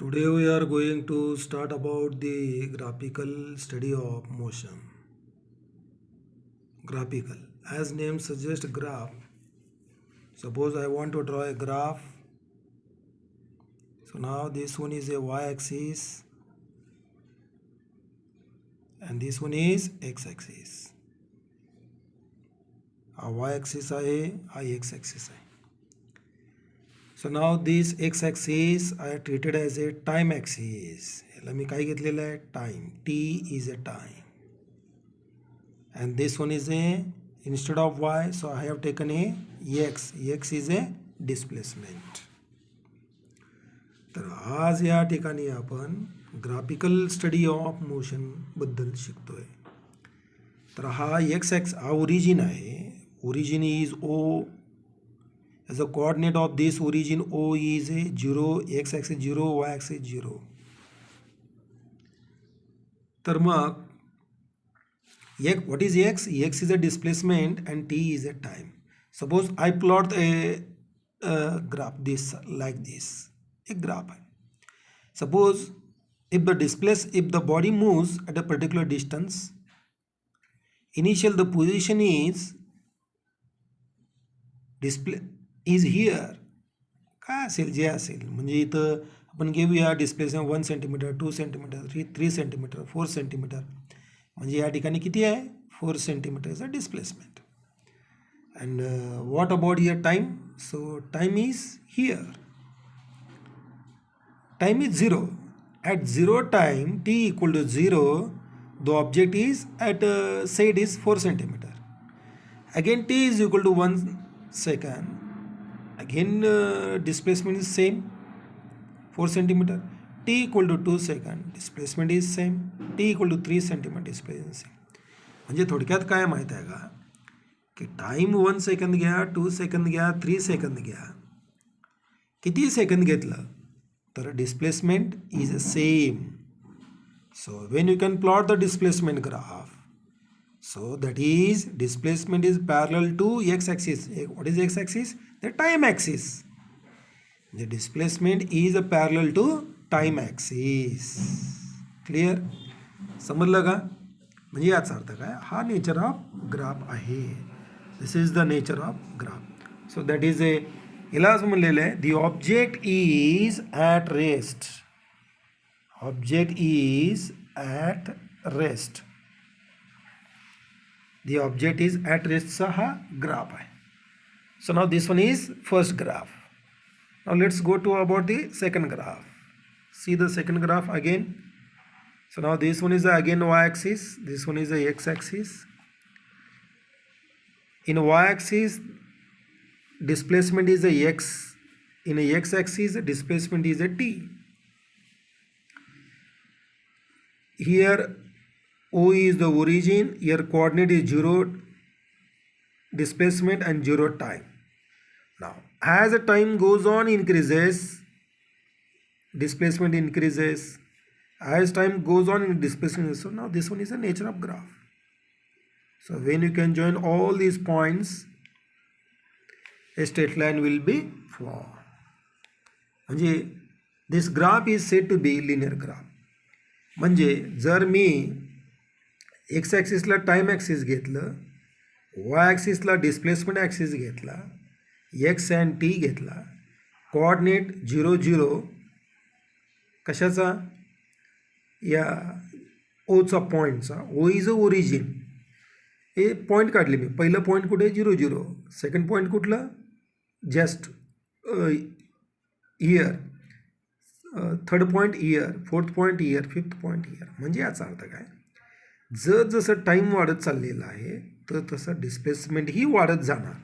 Today we are going to start about the graphical study of motion. Graphical, as name suggests, graph. Suppose I want to draw a graph. So now this one is a y-axis and this one is x-axis. हा y-axis आहे, हा x-axis आहे. So now this x-axis I treated as a time axis. याला मी काय घेतलेलं आहे? Time. T is a time. And this one is a, instead of y, so I have taken a x. X is a displacement. तर आज या ठिकाणी आपण graphical study of motion बद्दल शिकतोय. तर हा एक्स एक्स हा ओरिजिन आहे. Origin is O. as a coordinate of this origin O is a 0, x axis 0, y axis 0. तर मग what is x? X is a displacement and t is a time. Suppose I plot a graph this like this. A graph है. Suppose if the body moves at a particular distance, initial the position is here. काय असेल जे असेल, म्हणजे इथं आपण घेऊया displacement 1 centimetre, 2 centimetre, 3 centimetre, 4 centimetre. म्हणजे या ठिकाणी किती आहे? 4 सेंटीमीटरचं displacement. And what about your time? So time is here. Time is 0. At 0 time t equal to 0, the object is at say it is 4 centimeter. Again t is equal to 1 second. Again displacement is same, 4 centimeter. T equal to 2 second, displacement is same. T equal to 3 centimeter, displacement same. म्हणजे थोडक्यात काय माहिती आहे का की time 1 second घ्या, 2 second घ्या, 3 second घ्या, किती सेकंद घेतलं तर displacement is same. So when you can plot the displacement graph, so that is displacement is parallel to x-axis. What is x-axis? The time axis. The displacement is a parallel to time axis. Clear? समजलं का? म्हणजे याचा अर्थ काय? हा nature of graph आहे. This is the nature of graph. So that is a, याला असं म्हणलेलं आहे the object is at rest. Object is at rest. The object is at rest चा हा ग्राफ आहे. So now this one is first graph. Now let's go to about the second graph. See the second graph again. So now this one is again y-axis. This one is the x-axis. In y-axis, displacement is a x. In a x-axis, displacement is a t. Here O is the origin, your coordinate is 0 displacement and 0 time. Now as the time goes on increases, displacement increases. As time goes on, displacement. So now this one is the nature of graph. So when you can join all these points, a straight line will be formed. म्हणजे this graph is said to be linear graph. म्हणजे जर मी X ॲक्सिसला time axis घेतलं, Y ॲक्सिसला displacement axis घेतला, X and T घेतला, coordinate 0 0 कशाचा? या ओचा पॉईंटचा. O is a origin. हे पॉईंट काढले मी. पहिलं पॉईंट कुठे? 0 0. सेकंड पॉईंट कुठलं? Just here. Third point here. Fourth point here. Fifth point here. म्हणजे याचा अर्थ काय? जसं टाईम वाढत चाललेला आहे तर तसं डिस्प्लेसमेंटही वाढत जाणार.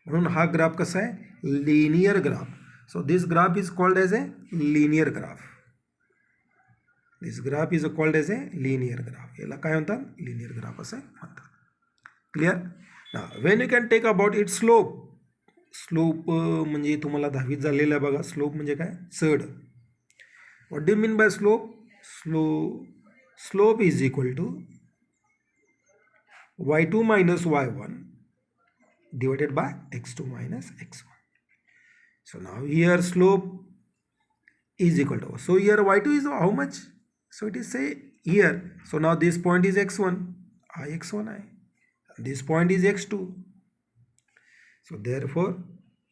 म्हणून हा ग्राफ कसा आहे? Linear graph. So this graph is called as a linear graph. This graph is called as a linear graph. याला काय म्हणतात? लिनियर ग्राफ असं म्हणतात. क्लिअर? ना when you can take about it slope. Slope म्हणजे तुम्हाला 10वीत झालेलं आहे बघा. स्लोप म्हणजे काय? चढ. What do mean by slope? Slope is equal to y2 minus y1 divided by x2 minus x1. So now here slope is equal to. So here y2 is how much? So it is say here. So now this point is x1, x1 this point is x2. So therefore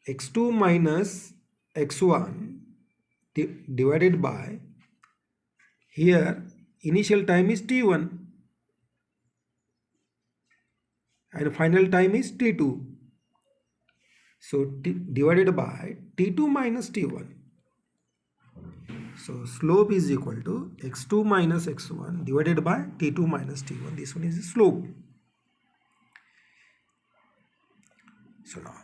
x2 minus x1 divided by, here initial time is t1 and final time is t2. So divided by t2 minus t1. So slope is equal to x2 minus x1 divided by t2 minus t1. This one is the slope. So now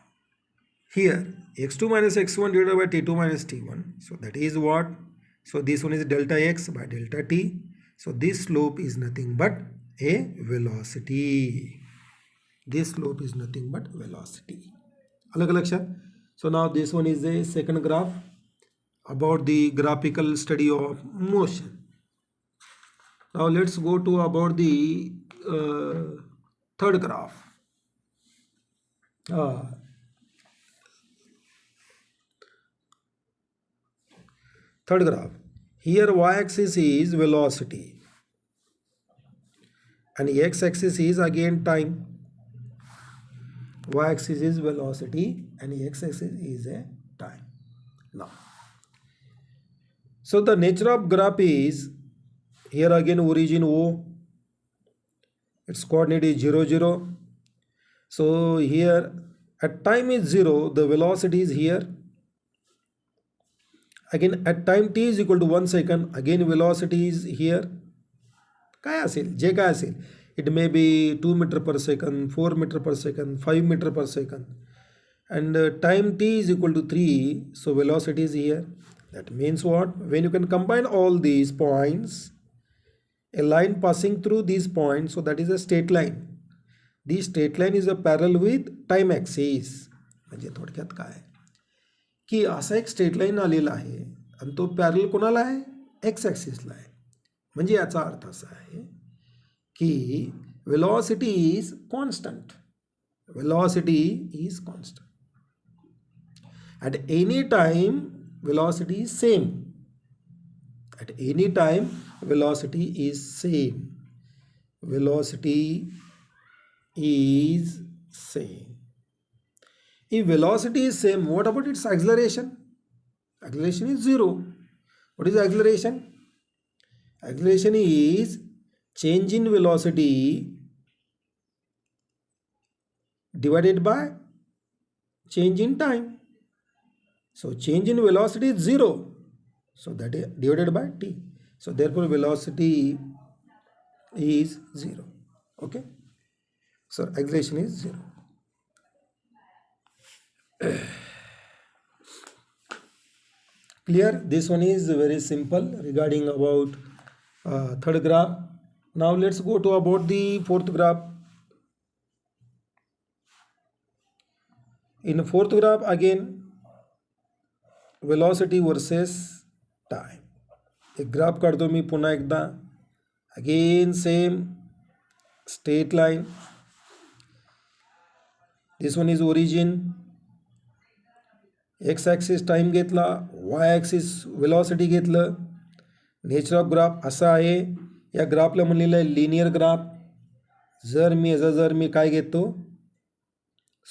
here x2 minus x1 divided by t2 minus t1. So that is what? So this one is delta x by delta t. So this slope is nothing but a velocity. This slope is nothing but velocity. So now this one is a second graph about the graphical study of motion. Now let's go to about the third graph. Third graph. Here y-axis is velocity and x-axis is again time. Y-axis is velocity and x-axis is a time. Now, so the nature of graph is, here again origin O, its coordinate is 0, 0. So here at time is 0, the velocity is here. Again at time t is equal to 1 second, again velocity is here. काय असेल, जे काय असेल, it may be 2 meter per second, 4 meter per second, 5 meter per second, and time t is equal to 3, so velocity is here. That means what? When you can combine all these points, a line passing through these points, so that is a straight line. This straight line is a parallel with time axis. म्हणजे थोडक्यात काय की असा एक straight line आलेला आहे आणि तो पॅरल कोणाला आहे? एक्स ॲक्सिसला आहे. म्हणजे याचा अर्थ असा आहे की velocity is constant. Velocity is constant. At any time velocity is same. At any time velocity is same. Velocity is same. If velocity is same, what about its acceleration? Acceleration is 0. What is acceleration? Acceleration is change in velocity divided by change in time. So change in velocity is 0. So that is divided by t. So therefore velocity is 0. Okay. So acceleration is 0. Clear? This one is very simple regarding about third graph. Now let's go to about the fourth graph. In the fourth graph again velocity versus time. एक graph काढतो मी पुन्हा एकदा. Again same straight line. This one is origin. X axis time घेतला, y axis velocity घेतलं. Nature of graph असा आहे. या ग्राफला म्हणलेलं आहे लिनियर ग्राफ. जर मी काय घेतो?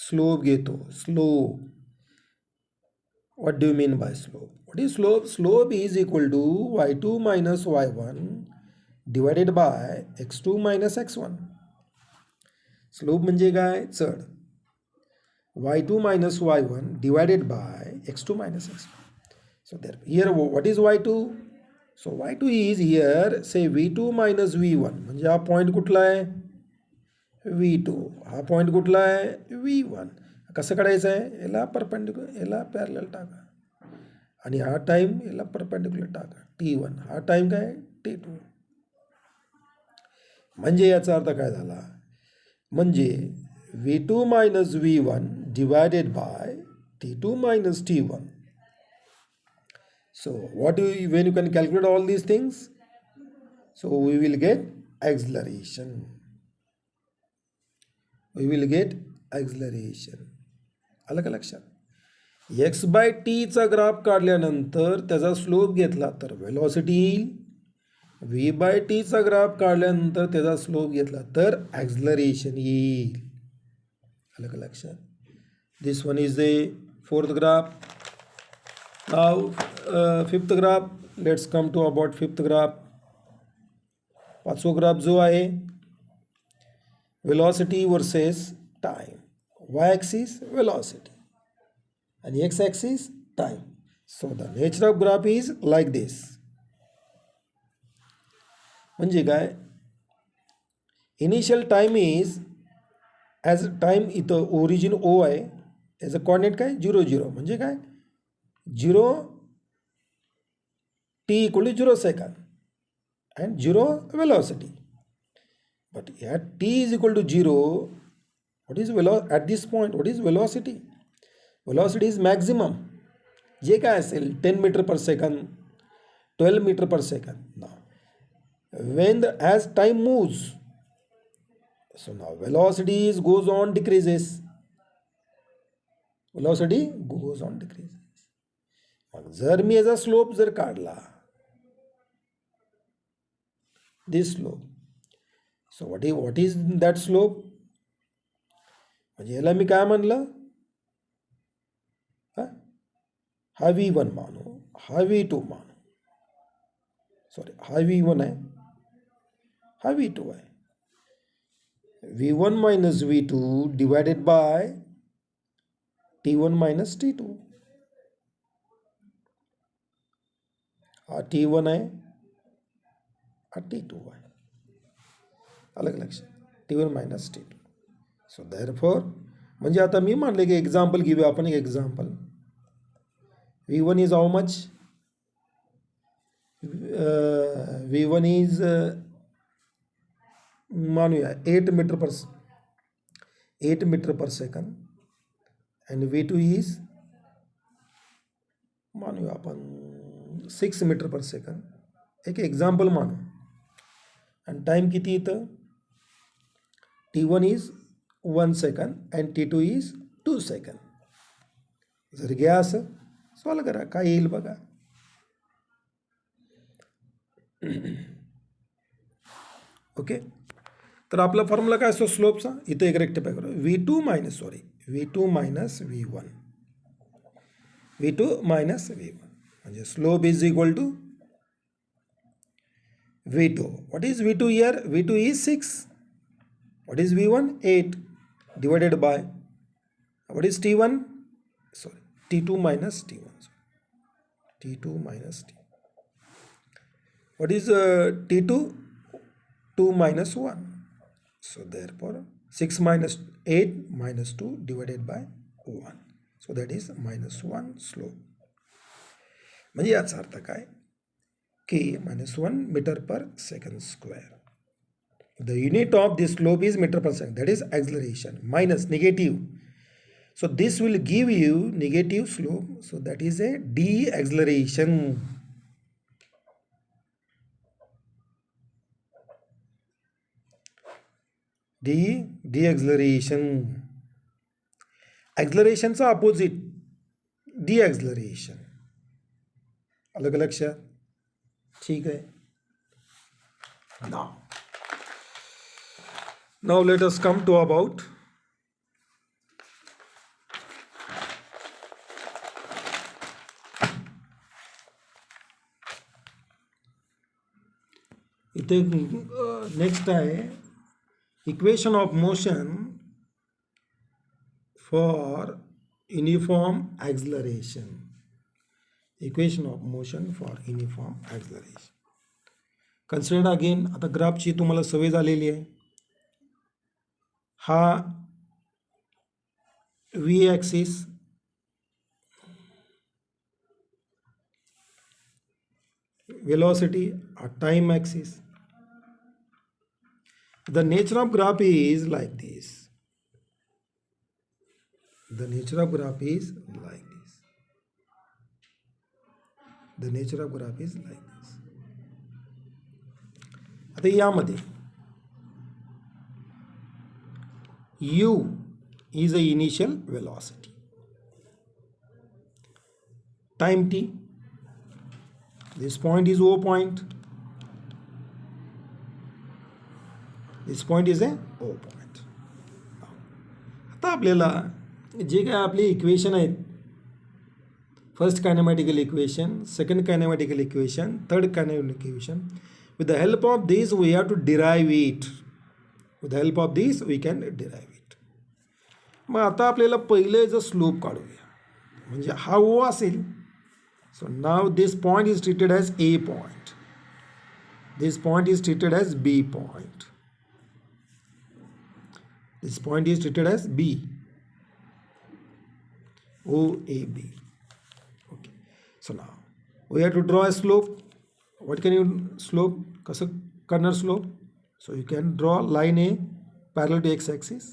स्लोप घेतो. Slope. What do you mean by slope? What is slope? Slope is equal to y2 minus y1 divided by x2 minus x1. Slope म्हणजे काय? चढ. y2 minus y1 divided by x2 minus x1. So there, here what is y2? So y2 is here, say v2 minus v1. म्हणजे हा point कुठला आहे? v2. हा point कुठला आहे? v1. कसं काढायचं आहे? याला परपेंडिक्युलर, याला पॅरलल टाका आणि हा टाइम याला परपेंडिक्युलर टाका. t1. हा टाइम काय? t2. म्हणजे याचा अर्थ काय झाला? म्हणजे v2 minus v1 divided by t2 minus t1. So what do you, when you can calculate all these things, so we will get acceleration. We will get acceleration. अलग लक्षात. X bye टीचा graph काढल्यानंतर त्याचा slope घेतला तर velocity येईल. V by टीचा graph काढल्यानंतर त्याचा स्लोप घेतला तर ॲक्झलरेशन येईल. आलं का लक्षात? This one is the fourth graph. Now fifth graph. Let's come to about fifth graph. पाचवा ग्राफ जो आहे velocity versus time. Y axis velocity and x-axis time. So the nature of graph is like this. म्हणजे काय, initial time is as time, इथं origin ओ आहे, याचं coordinate काय 0 0, म्हणजे काय 0 t equal to 0 second and 0 velocity. But at t is equal to 0, what is at this point what is velocity? Velocity is maximum. जे काय असेल 10 metre per second, 12 metre per second. Now when as time moves, so now velocity goes on decreases. Velocity goes on decreases. मग जर मी याचा slope जर काढला, this slope, so what is that slope? म्हणजे याला मी काय म्हणलं, हा V1 मानू, हा V2 मानू, सॉरी हा V1 आहे, हा V2 आहे. V1 minus V2 divided by T1 minus T2. हा T1 आहे, हा T2 आहे. अलग लक्षात, T1 मायनस T2. सो देअरफॉर, म्हणजे आता मी मानले की एक्झाम्पल घेऊया आपण. एक example, V1 is how much? V1 is मानूया 8 metre per second and V2 is मानूया आपण 6 मीटर पर सेकंड. एक एक्झाम्पल मानू. आणि टाइम किती इथं, T1 is 1 second and T2 is 2 second. जर घ्या असं सॉल्व करा, काय येईल बघा. ओके, तर आपला फॉर्म्युला काय असतो स्लोपचा, इथं एक रेक्टिफाय करू. V2 minus V1, V2 minus V1, म्हणजे slope is equal to V2. What is V2 here? V2 is 6. What is V1? 8 divided by what is T1? Sorry, T2 minus T1. T2 minus T. What is T2? 2 minus 1. So therefore 6 minus 8 minus 2 divided by 1. So that is minus 1 slope. म्हणजे याचा अर्थ काय की -1 metre per second square. The unit of this slope is meter per second. That is acceleration minus negative. So this will give you negative slope. So that is a deceleration. Deceleration. Acceleration चा opposite deceleration. अलग लक्षात, ठीक आहे. Now let us come to about इथे next आहे equation of motion for uniform acceleration. Equation of motion for uniform acceleration. Consider again, आता ग्राफची तुम्हाला सवय झालेली आहे. हा V axis, velocity, a time axis. The nature of graph is like this. The nature of graph is like this. The nature of graph is like this. आता यामध्ये u is a initial velocity. time t. This point is O point. This point is a O point. आता आपल्याला जे काय आपले equation आहेत, first kinematical equation, second kinematical equation, third kinematical equation, with the help of this we have to derive it. With the help of this we can derive it. मग आता आपल्याला पहिले जर slope काढूया, म्हणजे हा O असेल. So now this point is treated as A point. This point is treated as B point. This point is treated as B. OAB. Okay. So now we have to draw a slope. What can you slope? कसं करणार slope? So you can draw line A parallel to x-axis.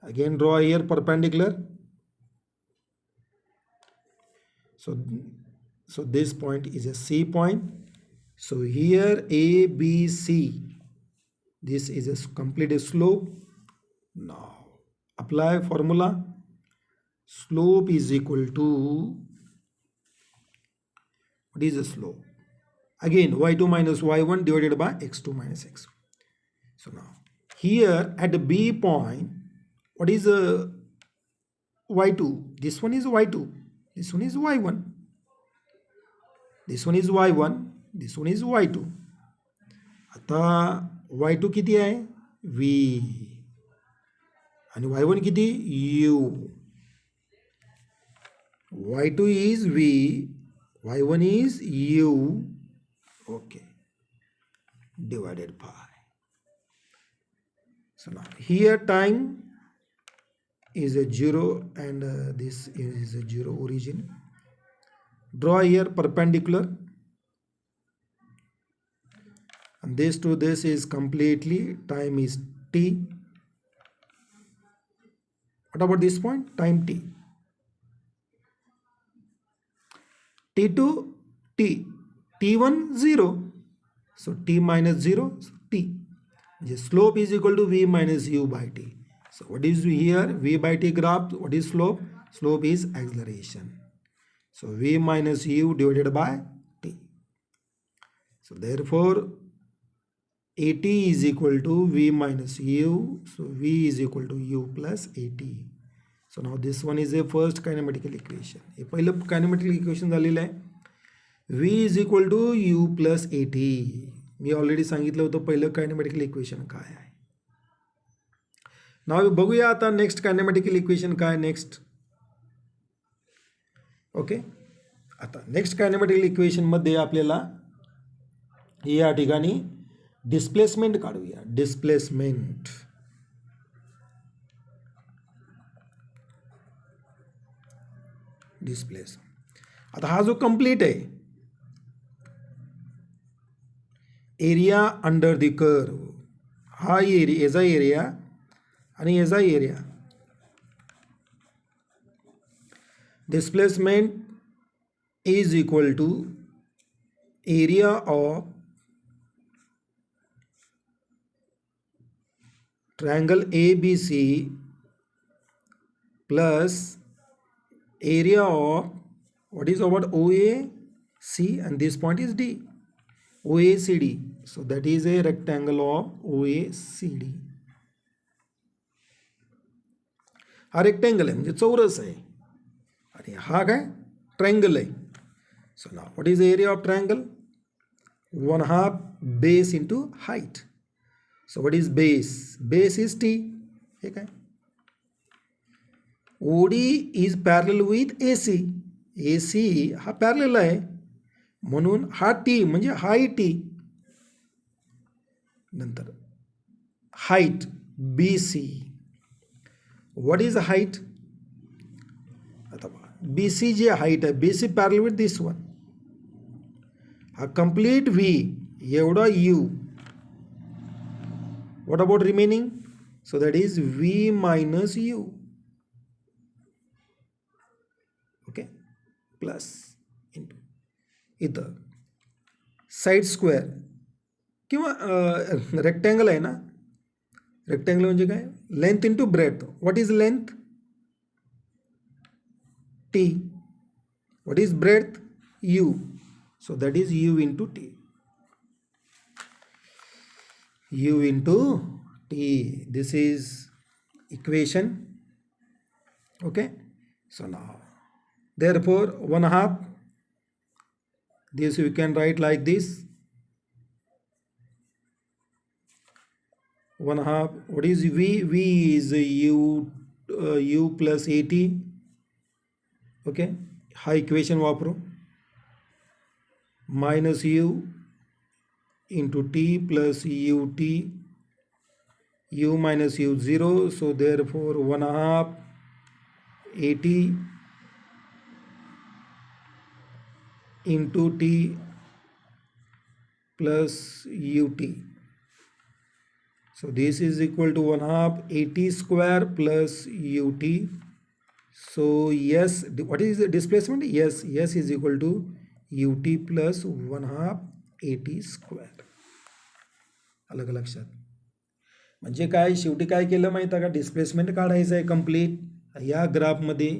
Again draw here perpendicular. So this point is a C point. So here A, B, C. This is a complete slope. Now apply formula. Slope is equal to, what is the slope? Again y2 minus y1 divided by x2 minus x1. So now here at the B point, what is y2? This one is y2. This one is y1. This one is y1. This one is y2. आता y2 किती आहे? v आणि y1 किती? u. y2 is v, y1 is u. Okay, divided by. So now here time is a 0 and this is a 0 origin. Draw here perpendicular, and this to this is completely, time is t. What about this point? Time t. T to t. T1 0. So t minus 0. So t. The slope is equal to v minus u by t. So what is here? V by t graph. What is slope? Slope is acceleration. So v minus u divided by t. So therefore at is equal to v minus u. So v is equal to u plus at. So now this one is a first kinematical equation. हे पहिलं kinematical equation झालेलं आहे. v is equal to u plus at. Me already सांगितलं होतं पहिलं कायनेमॅटिकल equation काय आहे. नाव बघूया आता नेक्स्ट कायनेमॅटिकल इक्वेशन काय नेक्स्ट. ओके, आता नेक्स्ट कायनेमॅटिकल इक्वेशन मध्ये आपल्याला या ठिकाणी डिस्प्लेसमेंट काढूया. Displacement, displace. आता हा जो कंप्लीट आहे एरिया अंडर द कर्व, हा एरिया, याचा एरिया आणि याचा area. Displacement is equal to area of triangle ABC plus area of what is about OAC, and this point is D, OACD. So that is a rectangle of OACD. हा rectangle आहे म्हणजे चौरस आहे आणि हा काय ट्रायंगल आहे. So now what is the area of triangle? 1/2 base into height. So what is base? Base is T. हे काय? OD is parallel with AC. AC हा पॅरलल आहे म्हणून हा T म्हणजे हाय T. नंतर height BC. What is height? आता BC जे height आहे, BC parallel with this one. हा कंप्लीट V एवढा U. What about remaining? So that is V minus U. Okay, plus into इथं साईड स्क्वेअर किंवा rectangle आहे ना. Rectangle म्हणजे काय? Length into breadth. What is length? T. What is breadth? U. So that is U into T. U into T. This is equation. Okay. So now, therefore, 1/2. This we can write like this. 1/2. What is V? V is U plus AT. Okay. हा equation वापरू. Minus U into T plus UT. U minus U 0. So therefore 1/2 AT into T plus UT. So this is equal to 1/2 AT square plus UT. So yes, what is the displacement? Yes is equal to UT plus 1/2 AT square. अलग लक्षात. म्हणजे काय, शेवटी काय केलं माहिती आहे का, डिस्प्लेसमेंट काढायचं आहे कंप्लीट. या ग्राफमध्ये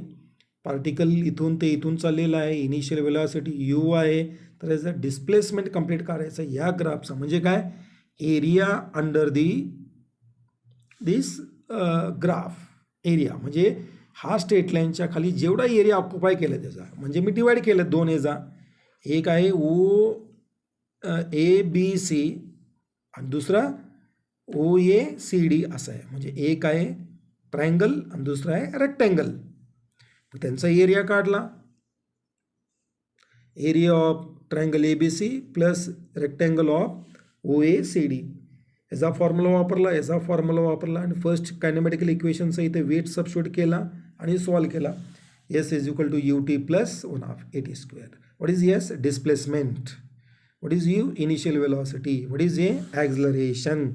पार्टिकल इथून ते इथून चाललेला आहे, इनिशियल वेलॉसिटी यू आहे, तर याचं डिस्प्लेसमेंट कंप्लीट करायचं या ग्राफचं. म्हणजे काय, area under this graph. Area म्हणजे हा स्ट्रेट लाईनच्या खाली जेवढा एरिया ऑक्युपाय केला त्याचा, म्हणजे मी डिवाइड केलं दोन याचा. एक आहे ओ ए बी सी आणि दुसरा ओ ए सी डी असं आहे. म्हणजे एक आहे ट्रायंगल आणि दुसरा आहे रेक्टँगल. तर त्यांचा एरिया काढला. Area of triangle A B C plus rectangle of O A C D. याचा फॉर्म्युला वापरला आणि फर्स्ट कायनेमॅटिकल इक्वेशनचा इथे वेट सबस्टिट्यूट केला आणि सॉल्व केला. S is equal to U T plus 1/2 AT square. What is S? Displacement. What is U? Initial velocity. What is A? Acceleration.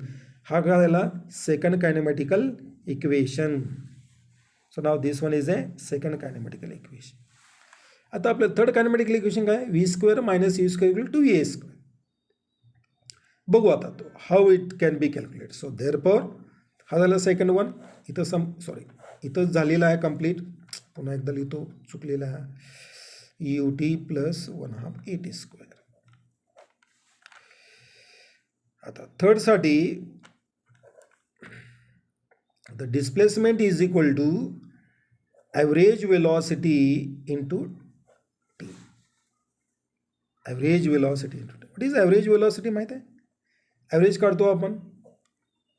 हा काय झाला? Second kinematical equation. So now this one is a second kinematical equation. आता आपलं third kinematical equation काय? V square minus U square equal to A square. बघू आता तो how it can be calculate. So therefore हा झाला second one. इथंच झालेला आहे कंप्लीट. पुन्हा एकदा लिहितो, चुकलेला आहे. U T plus 1/2 AT square. आता थर्डसाठी the displacement is equal to average velocity into T. Average velocity into T. What is average velocity माहीत आहे? ॲव्हरेज काढतो आपण.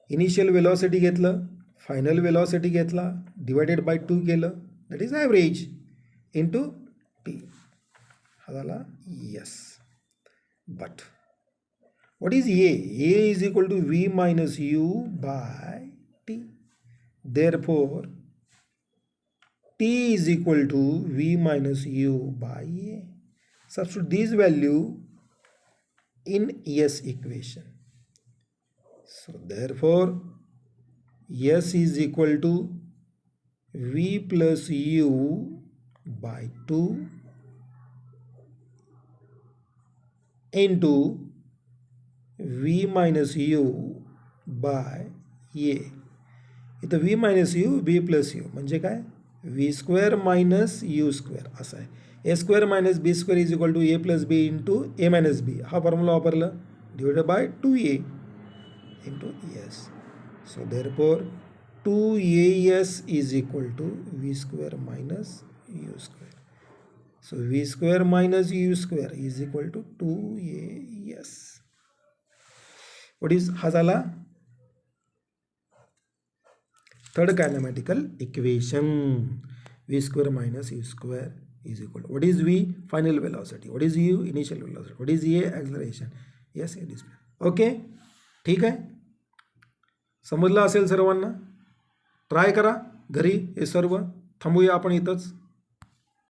इनिशियल वेलॉसिटी घेतलं, फायनल वेलॉसिटी घेतला, डिवायडेड बाय 2 केलं, that is average into T. हा झाला yes. But what is A? A is equal to V minus U by T. Therefore T is equal to V minus U by A. Substitute this value in S equation. So therefore S is equal to V plus U by 2 into V minus U by A. इथं V minus U, V plus U म्हणजे काय? V square minus U square असं आहे. A square minus B square is equal to A plus B into A minus B. हा formula वापरला, divided by 2A into S. So therefore 2AS is equal to V square minus U square. So V square minus U square is equal to 2AS. What is हा झाला third kinematical equation. V square minus U square is equal to, what is V? Final velocity. What is U? Initial velocity. What is A? Acceleration. Yes, A display. Okay, ठीक आहे. समजलं असेल सर्वांना. Try करा घरी हे सर्व. थांबूया आपण इथंच.